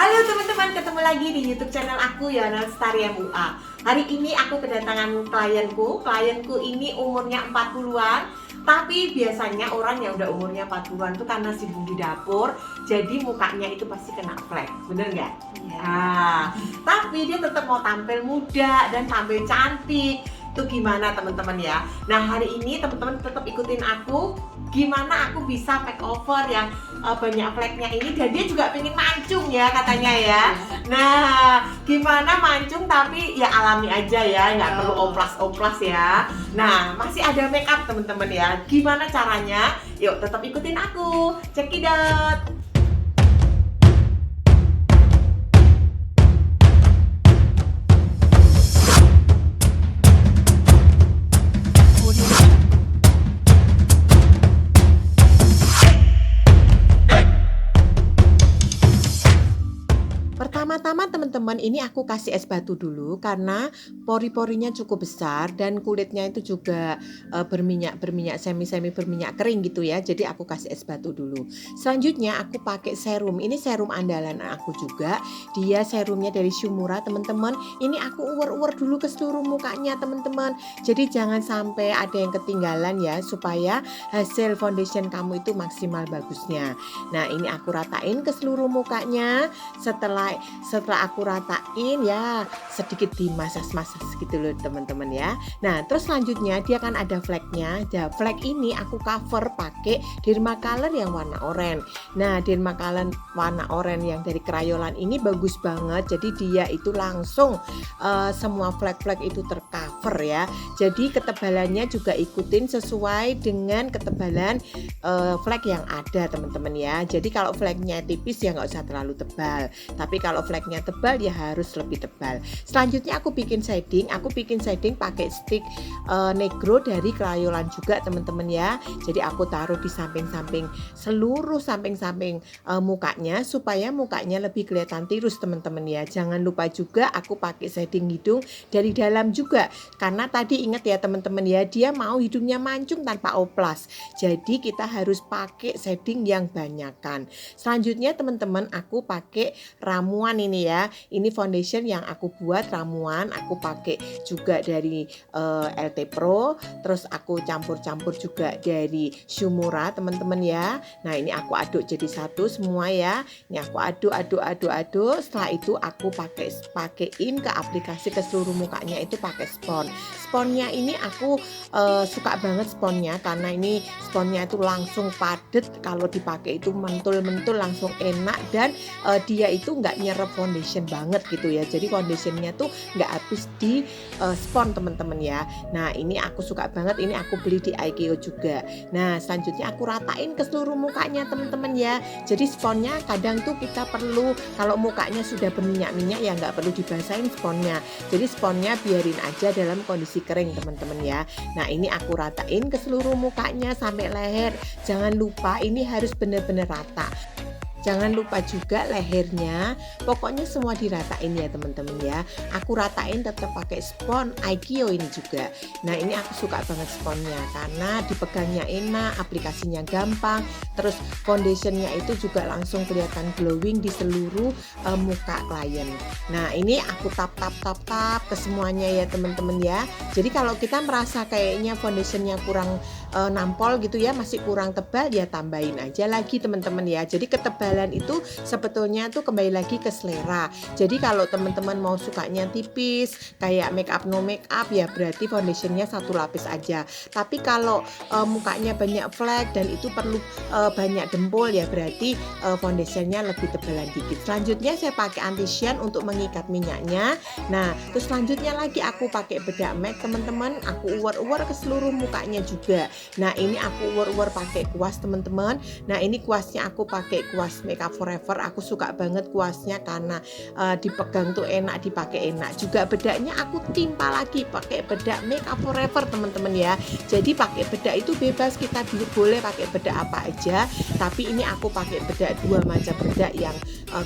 Halo teman-teman, ketemu lagi di YouTube channel aku Yana Lestari MUA. Hari ini aku kedatangan klienku ini umurnya 40-an. Tapi biasanya orang yang udah umurnya 40-an tuh karena sibuk di dapur, jadi mukanya itu pasti kena flek, bener nggak? Iya. Tapi dia tetap mau tampil muda dan tampil cantik. Itu gimana teman-teman ya? Nah hari ini teman-teman tetap ikutin aku, gimana aku bisa makeover yang banyak fleknya ini, dan dia juga pengen mancung ya katanya ya. Nah gimana mancung tapi ya alami aja ya, nggak perlu oplas-oplas ya. Nah masih ada make up teman-teman ya. Gimana caranya? Yuk tetap ikutin aku, check it out. Pertama-tama teman-teman, ini aku kasih es batu dulu karena pori-porinya cukup besar dan kulitnya itu juga berminyak semi berminyak kering gitu ya. Jadi aku kasih es batu dulu. Selanjutnya aku pakai serum. Ini serum andalan aku juga. Dia serumnya dari Shumura teman-teman. Ini aku uwer-uwer dulu ke seluruh mukanya teman-teman. Jadi jangan sampai ada yang ketinggalan ya, supaya hasil foundation kamu itu maksimal bagusnya. Nah ini aku ratain ke seluruh mukanya. Setelah aku ratain ya sedikit dimasas-masas gitu loh teman-teman ya. Nah terus selanjutnya dia kan ada fleknya. Nah flek ini aku cover pakai Dermacolor yang warna oranye. Nah Dermacolor warna oranye yang dari Crayolan ini bagus banget. Jadi dia itu langsung semua flek-flek itu tercover ya. Jadi ketebalannya juga ikutin sesuai dengan ketebalan flek yang ada teman-teman ya. Jadi kalau fleknya tipis ya nggak usah terlalu tebal. Tapi kalau fleknya tebal ya harus lebih tebal. Selanjutnya aku bikin shading. Aku bikin shading pakai stick negro dari Crayolan juga teman-teman ya. Jadi aku taruh di samping-samping, seluruh samping-samping mukanya supaya mukanya lebih kelihatan tirus teman-teman ya. Jangan lupa juga aku pakai shading hidung dari dalam juga. Karena tadi ingat ya teman-teman ya, dia mau hidungnya mancung tanpa oplas. Jadi kita harus pakai shading yang banyakan. Selanjutnya teman-teman aku pakai ramuan ini ya. Ini foundation yang aku buat ramuan. Aku pakai juga dari LT Pro. Terus aku campur-campur juga dari Shumura teman-teman ya. Nah ini aku aduk jadi satu semua ya. Ini aku aduk. Setelah itu aku pakein ke aplikasi ke seluruh mukanya itu pakai spons. Sponnya ini aku suka banget sponnya karena ini sponnya itu langsung padet. Kalau dipakai itu mentul-mentul langsung enak, dan dia itu nggak nyerap foundation banget gitu ya. Jadi foundationnya tuh nggak habis di spons teman-teman ya. Nah ini aku suka banget. Ini aku beli di IKEA juga. Nah selanjutnya aku ratain ke seluruh mukanya teman-teman ya. Jadi sponnya kadang tuh kita perlu, kalau mukanya sudah berminyak-minyak ya nggak perlu dibasahin sponnya. Jadi sponnya biarin aja dalam kondisi kering teman-teman ya. Nah ini aku ratain ke seluruh mukanya sampai leher. Jangan lupa ini harus benar-benar rata. Jangan lupa juga lehernya, pokoknya semua diratain ya teman-teman ya. Aku ratain tetap pakai spons IKEA ini juga. Nah ini aku suka banget sponnya karena dipegangnya enak, aplikasinya gampang, terus foundationnya itu juga langsung kelihatan glowing di seluruh muka klien. Nah ini aku tap ke semuanya ya teman-teman ya. Jadi kalau kita merasa kayaknya foundationnya kurang nampol gitu ya, masih kurang tebal ya tambahin aja lagi teman-teman ya. Jadi ketebalan itu sebetulnya tuh kembali lagi ke selera. Jadi kalau teman-teman mau sukanya tipis kayak make up no make up ya berarti foundationnya satu lapis aja. Tapi kalau mukanya banyak flek dan itu perlu banyak dempul ya berarti foundationnya lebih tebalan dikit. Selanjutnya saya pakai anti shine untuk mengikat minyaknya. Nah terus selanjutnya lagi aku pakai bedak MAC teman-teman. Aku uwer-uwer ke seluruh mukanya juga. Nah ini aku uwer-uwer pakai kuas teman-teman. Nah ini kuasnya aku pakai kuas Makeup Forever. Aku suka banget kuasnya karena dipegang tuh enak, dipakai enak. Juga bedaknya aku timpa lagi pakai bedak Makeup Forever teman-teman ya. Jadi pakai bedak itu bebas, kita boleh pakai bedak apa aja. Tapi ini aku pakai bedak dua macam bedak yang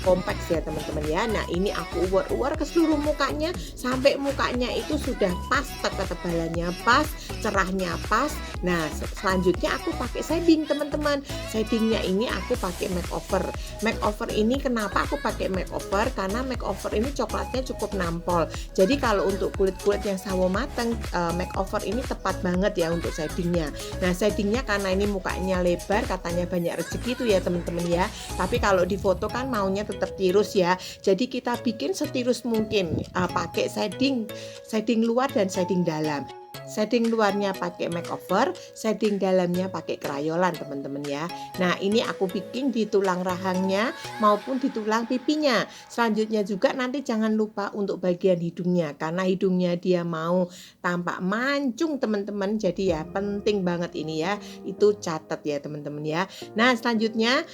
kompleks ya teman-teman ya. Nah ini aku uwer-uwer ke seluruh mukanya sampai mukanya itu sudah pas, ketebalannya pas, cerahnya pas. Nah selanjutnya aku pakai shading teman-teman. Shadingnya ini aku pakai makeover Makeover ini kenapa aku pakai makeover? Karena makeover ini coklatnya cukup nampol. Jadi kalau untuk kulit-kulit yang sawo mateng, makeover ini tepat banget ya untuk shadingnya. Nah, shadingnya karena ini mukanya lebar, katanya banyak rezeki tuh ya teman-teman ya. Tapi kalau di foto kan maunya tetap tirus ya. Jadi kita bikin setirus mungkin, pakai shading luar dan shading dalam. Shading luarnya pakai makeover, shading dalamnya pakai krayolan teman-teman ya. Nah, ini aku bikin di tulang rahangnya maupun di tulang pipinya. Selanjutnya juga nanti jangan lupa untuk bagian hidungnya, karena hidungnya dia mau tampak mancung teman-teman. Jadi ya penting banget ini ya. Itu catat ya teman-teman ya. Nah, selanjutnya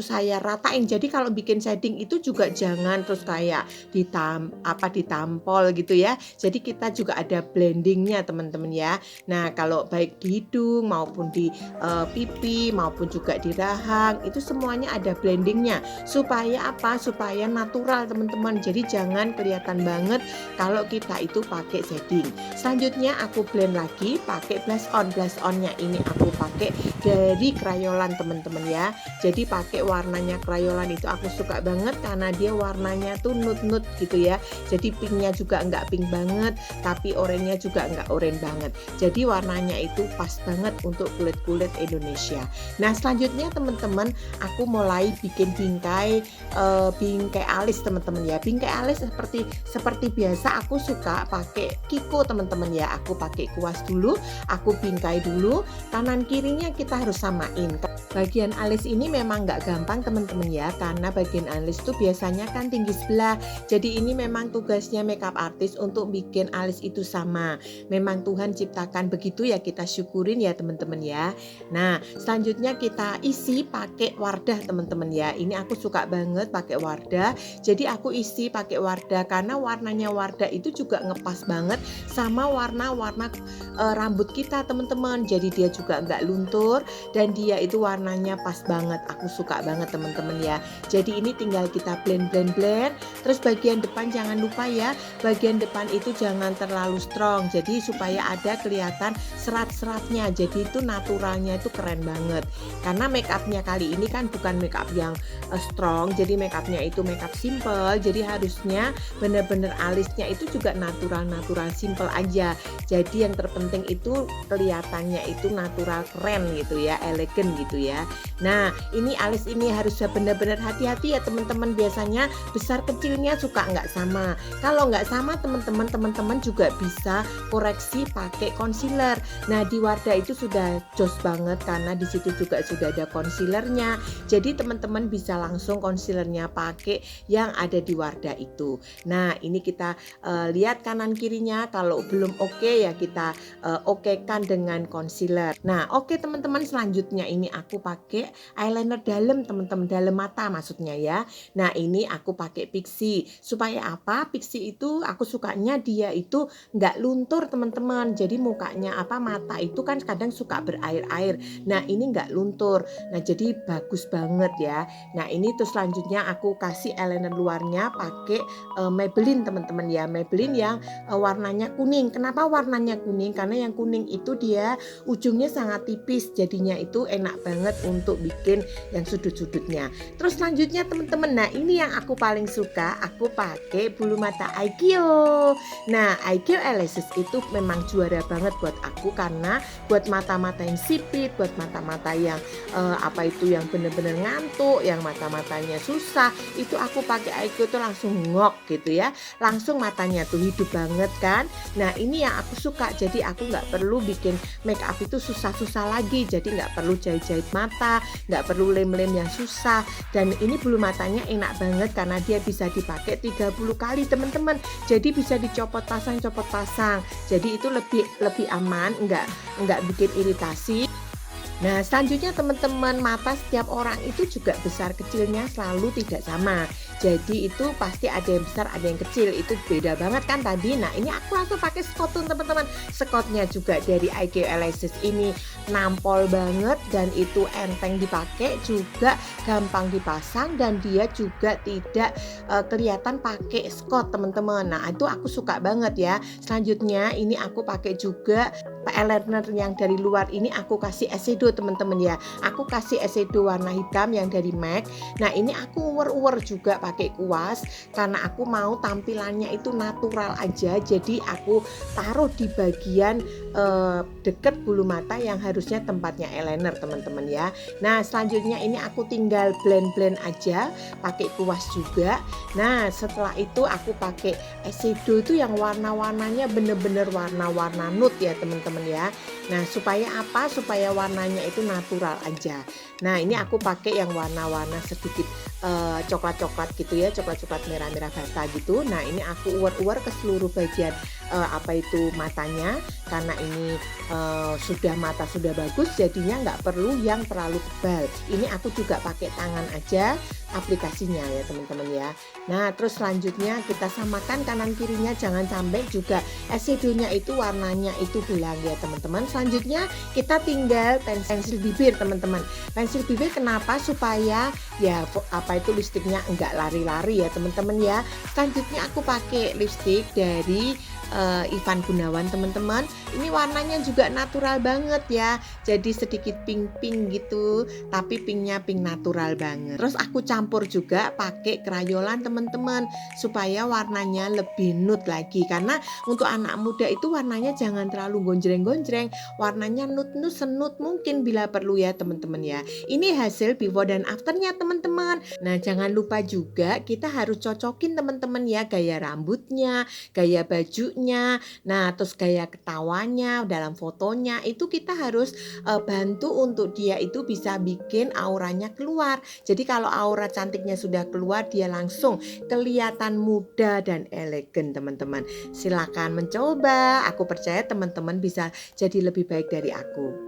saya ratain. Jadi kalau bikin shading itu juga jangan terus kayak ditampol gitu ya. Jadi kita juga ada blendingnya teman-teman ya. Nah, kalau baik di hidung maupun di pipi maupun juga di rahang itu semuanya ada blendingnya. Supaya apa? Supaya natural teman-teman. Jadi jangan kelihatan banget kalau kita itu pakai shading. Selanjutnya aku blend lagi pakai blush on. Blush onnya ini aku pakai dari krayolan teman-teman ya. Jadi pakai warnanya krayolan itu aku suka banget karena dia warnanya tuh nude-nude gitu ya. Jadi pinknya juga enggak pink banget, tapi oranye juga enggak oranye banget. Jadi warnanya itu pas banget untuk kulit-kulit Indonesia. Nah, selanjutnya teman-teman aku mulai bikin bingkai alis teman-teman ya. Bingkai alis seperti biasa aku suka pakai Kiko teman-teman ya. Aku pakai kuas dulu, aku bingkai dulu, kanan kirinya kita harus samain. Bagian alis ini memang nggak gampang teman-teman ya, karena bagian alis itu biasanya kan tinggi sebelah. Jadi ini memang tugasnya makeup artist untuk bikin alis itu sama. Memang Tuhan ciptakan begitu ya, kita syukurin ya teman-teman ya. Nah, selanjutnya kita isi pakai Wardah teman-teman ya. Ini aku suka banget pakai Wardah. Jadi aku isi pakai Wardah karena warnanya Wardah itu juga ngepas banget sama warna-warna rambut kita teman-teman. Jadi dia juga nggak luntur dan dia itu warnanya pas banget. Aku suka banget teman-teman ya. Jadi ini tinggal kita blend. Terus bagian depan jangan lupa ya, bagian depan itu jangan terlalu strong. Jadi supaya ada kelihatan serat-seratnya. Jadi itu naturalnya itu keren banget. Karena make upnya kali ini kan bukan make up yang strong. Jadi make upnya itu make up simple. Jadi harusnya bener-bener alisnya itu juga natural simple aja. Jadi yang terpenting itu kelihatannya itu natural keren gitu ya, elegan gitu ya. Nah, ini alis ini harus benar-benar hati-hati ya teman-teman. Biasanya besar kecilnya suka nggak sama. Kalau nggak sama teman-teman juga bisa koreksi pakai concealer. Nah, di Wardah itu sudah jos banget karena di situ juga sudah ada concealernya. Jadi teman-teman bisa langsung concealernya pakai yang ada di Wardah itu. Nah, ini kita lihat kanan kirinya. Kalau belum oke ya kita okekan dengan concealer. Nah, oke teman-teman, selanjutnya ini aku pakai eyeliner dalam teman-teman, dalam mata maksudnya ya. Nah, ini aku pakai Pixi. Supaya apa? Pixi itu aku sukanya dia itu nggak luntur teman-teman. Jadi mukanya mata itu kan kadang suka berair-air. Nah, ini nggak luntur. Nah, jadi bagus banget ya. Nah, ini terus selanjutnya aku kasih eyeliner luarnya pakai Maybelline teman-teman ya. Maybelline yang warnanya kuning. Kenapa warnanya kuning? Karena yang kuning itu dia ujungnya sangat tipis. Jadinya itu enak banget untuk bikin yang sudut-sudutnya. Terus selanjutnya teman-teman, nah ini yang aku paling suka, aku pakai bulu mata Aikyo. Nah, Aikyo Elasis itu memang juara banget buat aku karena buat mata-mata yang sipit, buat mata-mata yang yang bener-bener ngantuk, yang mata-matanya susah, itu aku pakai Aikyo tuh langsung ngok gitu ya. Langsung matanya tuh hidup banget kan. Nah, ini yang aku suka. Jadi aku nggak perlu bikin make up itu susah-susah lagi. Jadi nggak perlu jahit-jahit mata, nggak perlu lem-lem yang susah. Dan ini bulu matanya enak banget karena dia bisa dipakai 30 kali teman-teman. Jadi bisa dicopot pasang. Jadi itu lebih aman, nggak bikin iritasi. Nah, selanjutnya teman-teman, mata setiap orang itu juga besar kecilnya selalu tidak sama. Jadi itu pasti ada yang besar, ada yang kecil. Itu beda banget kan tadi. Nah, ini aku langsung pakai skotun teman-teman. Skotnya juga dari Aikyo Elasis ini nampol banget dan itu enteng dipakai, juga gampang dipasang dan dia juga tidak kelihatan pakai skot teman-teman. Nah, itu aku suka banget ya. Selanjutnya ini aku pakai juga eyeliner yang dari luar ini aku kasih eyeshadow teman-teman ya. Aku kasih eyeshadow warna hitam yang dari MAC. Nah ini aku uwer-uwer juga pakai kuas karena aku mau tampilannya itu natural aja. Jadi aku taruh di bagian deket bulu mata yang harusnya tempatnya eyeliner teman-teman ya. Nah selanjutnya ini aku tinggal blend-blend aja pakai kuas juga. Nah setelah itu aku pakai eyeshadow itu yang warna-warnanya bener-bener warna-warna nude ya teman-teman ya. Nah supaya apa? Supaya warnanya itu natural aja. Nah ini aku pakai yang warna-warna sedikit coklat-coklat gitu ya, coklat-coklat merah-merah bata gitu. Nah ini aku uwer-uwer ke seluruh bagian apa itu matanya, karena ini mata sudah bagus jadinya nggak perlu yang terlalu tebal. Ini aku juga pakai tangan aja aplikasinya ya teman-teman ya. Nah terus selanjutnya kita samakan kanan kirinya, jangan sampai juga eyeshadow-nya itu warnanya itu belang ya teman-teman. Selanjutnya kita tinggal pensil bibir teman-teman. Pensil bibir kenapa? Supaya ya apa itu lipstiknya enggak lari-lari ya teman-teman ya. Selanjutnya aku pakai lipstik dari Ivan Gunawan teman-teman. Ini warnanya juga natural banget ya. Jadi sedikit pink-pink gitu, tapi pinknya pink natural banget. Terus aku campur juga pakai krayolan teman-teman supaya warnanya lebih nude lagi. Karena untuk anak muda itu warnanya jangan terlalu gonjreng-gonjreng. Warnanya nude-nude senut mungkin bila perlu ya teman-teman ya. Ini hasil before dan afternya teman-teman. Nah jangan lupa juga kita harus cocokin teman-teman ya gaya rambutnya, gaya bajunya, nah terus gaya ketawanya dalam fotonya itu kita harus bantu untuk dia itu bisa bikin auranya keluar. Jadi kalau aura cantiknya sudah keluar dia langsung kelihatan muda dan elegan teman-teman. Silakan mencoba, aku percaya teman-teman bisa jadi lebih baik dari aku.